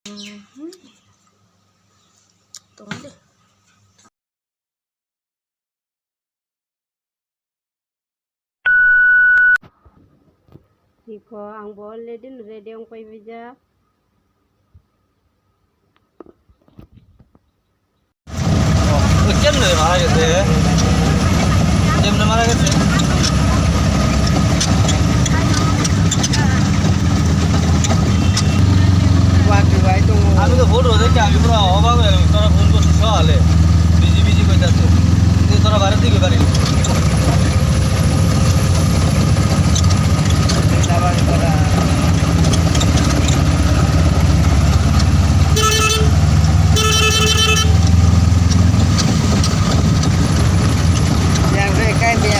Tunggu deh. Iko ang boleh din ready ang pay bija. কেমনে মারা গেছে কেমনে মারা গেছে আমি তো ফটো দেখে আমি পুরো অবাক হয়ে গেলাম তোরা ফোন করছিস সকালে বিজি বিজি কইতাছে তোরা বাইরের দিকে পারি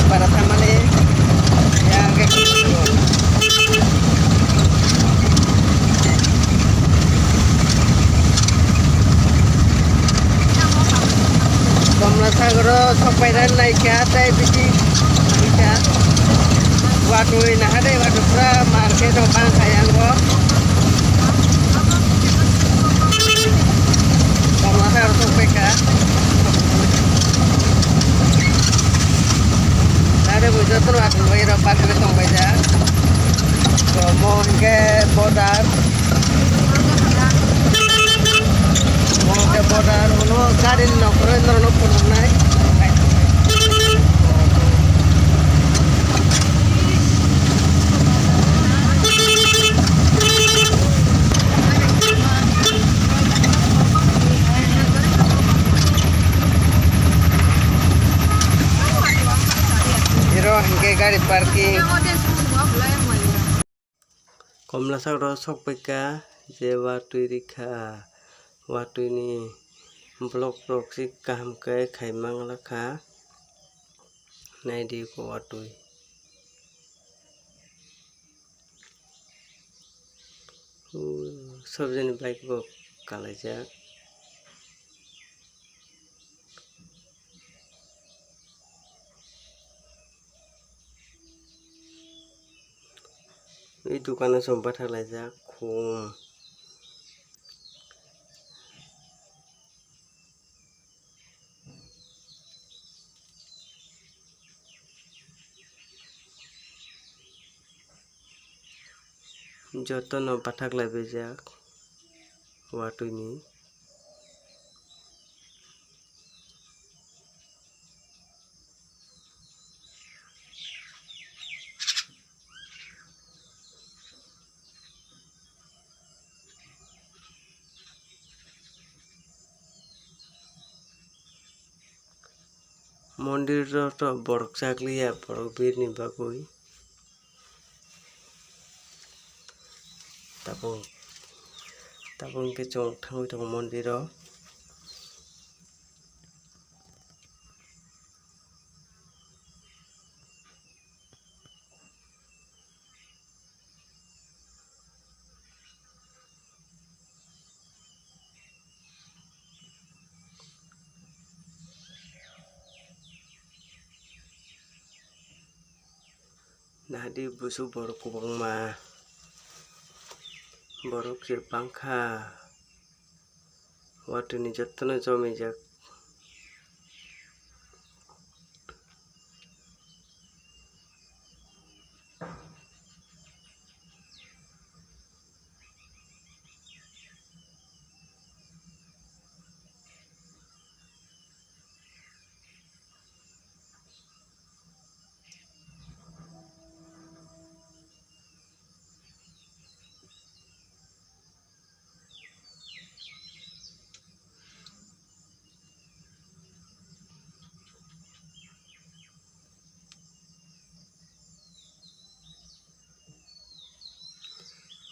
para tamale yang kayak gitu. Komla sagro sopairan naik ke atas biji bisa. Waktu ini ada waktu pra market orang sayang kok. Komla sagro sopai ada bujuk tuh aku bayar pakai tong bayar, mau ke bodar, uno karin nokoran nono pun naik. Hingga garis parking. Komla sagro sok peka je waktu rika waktu ini blok proxy kaham ke kaimang laka nai di ko waktu सब जन bike को कालेजा এই দোকানে সম্পা থাকলে যা কম যত নপা থাকলে বেজাক ওয়াটুনি মন্দির তো বড় চাকলিয়া বড় বীর নিবা কই তারপর কে চং থাঙ্গই থাঙ্গ মন্দির nah di busu baru kubang mah baru kir pangka waktu ini jatuhnya cuma jak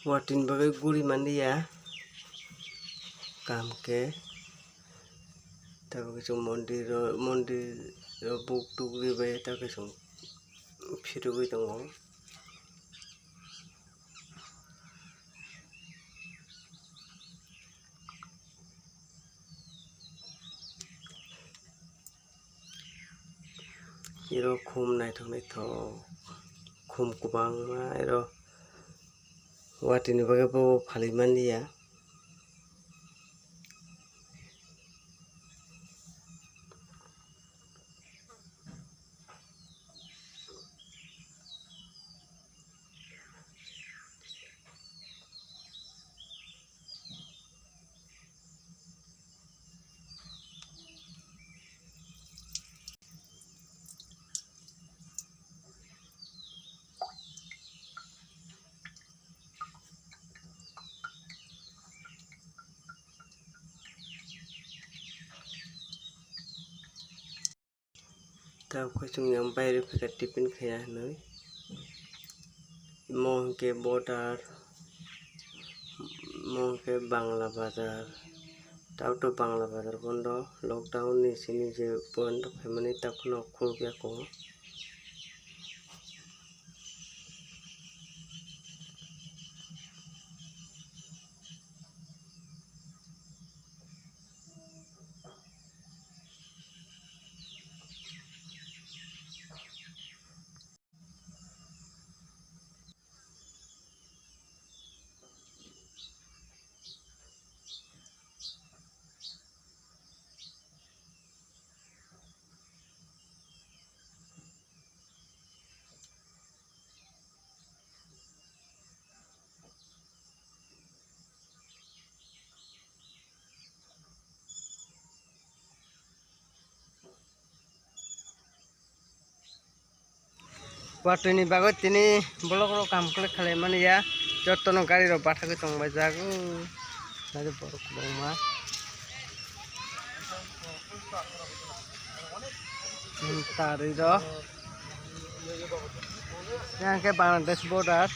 watin bagai guri mandi ya kam ke tapi kesung mondir buk tuk di bayar tapi kesung firu gue tengok iro khum nai thong nai tho khum kubang ma iro watin bagai bo phali mandi ya tao khoi chung yang bayar pakai tipin kaya noi mau ke border mau ke Bangla Bazar tao to Bangla Bazar bondo lockdown ni sini je bondo family tak no khul kya ko waktu ini bagus ini blok lo kam klik kalian ya joto no gari ro batha ke tong bajago nade borok boma tari ro yang ke Bangladesh border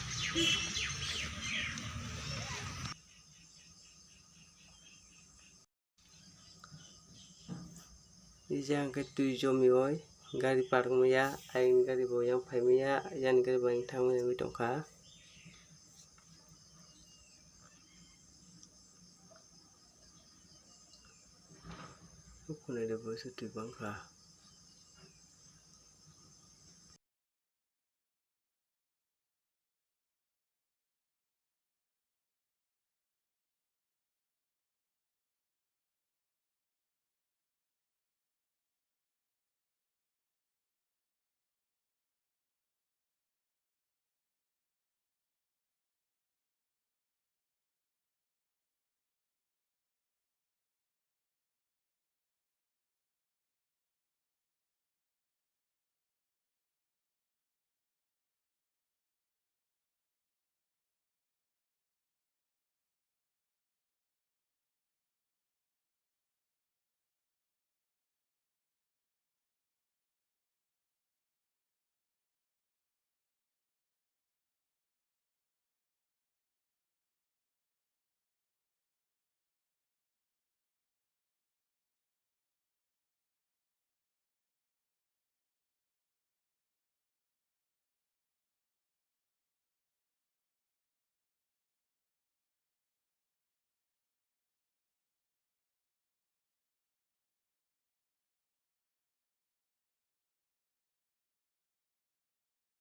yang ke tujuh mioi gari park maya aing gari boyang phai maya yan gari boyang thang maya mi tongkha kunai de bosu tu bangkha